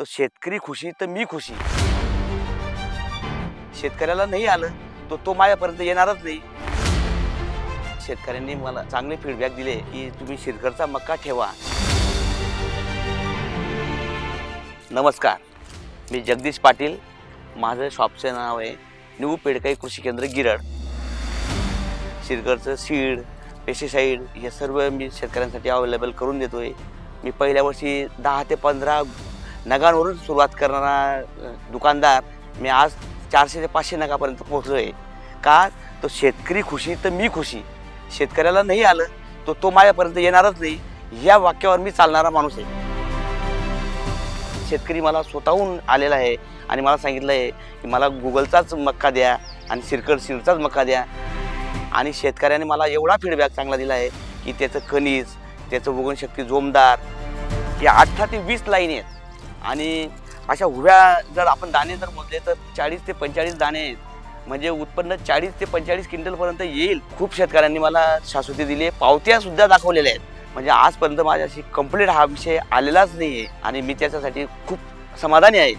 तो शेतकरी खुशी तर मी खुशी। शेतकऱ्याला नाही आलं तो माझ्यापर्यंत येणारच नाही। शेतकऱ्यांनी मला चांगले फीडबॅक दिले की तुम्ही शिरखडचा मक्का ठेवा। नमस्कार, मी जगदीश पाटील। माझं शॉपचं नाव आहे न्यू पेडकाई कृषी केंद्र गिरड। शिरखडचं सीड, पेस्टिसाइड हे सर्व मी शेतकऱ्यांसाठी अवेलेबल करून देतोय। मी पहिल्या वर्षी 10 ते 15 नगांवरून सुरुवात करणारा दुकानदार मी आज 400 ते 500 नगापर्यंत पोहोचलोय। का तो शेतकरी खुशी तर मी खुशी। शेतकऱ्याला नाही आलं तो माझ्यापर्यंत येणारच नाही या वाक्यावर मी चालणारा माणूस आहे। शेतकरी मला स्वतःहून आलेला आहे आणि मला सांगितलं आहे की मला गुगलचाच मक्का द्या आणि शिरखड सीडचाच मक्का द्या। आणि शेतकऱ्याने मला एवढा फीडबॅक चांगला दिला आहे की त्याचं खनिज, त्याचं उगवणशक्ती जोमदार, या 18 ते 20 लाईन आहेत। आणि अशा उभ्या जर आपण दाणे जर मोजले तर 40 ते 45 दाणे आहेत, म्हणजे उत्पन्न 40 ते 45 क्विंटलपर्यंत येईल। खूप शेतकऱ्यांनी मला शाश्वती दिली आहे, पावत्यासुद्धा दाखवलेल्या आहेत। म्हणजे आजपर्यंत माझ्याशी कंप्लीट हा विषय आलेलाच नाही आहे आणि मी त्याच्यासाठी खूप समाधानी आहे।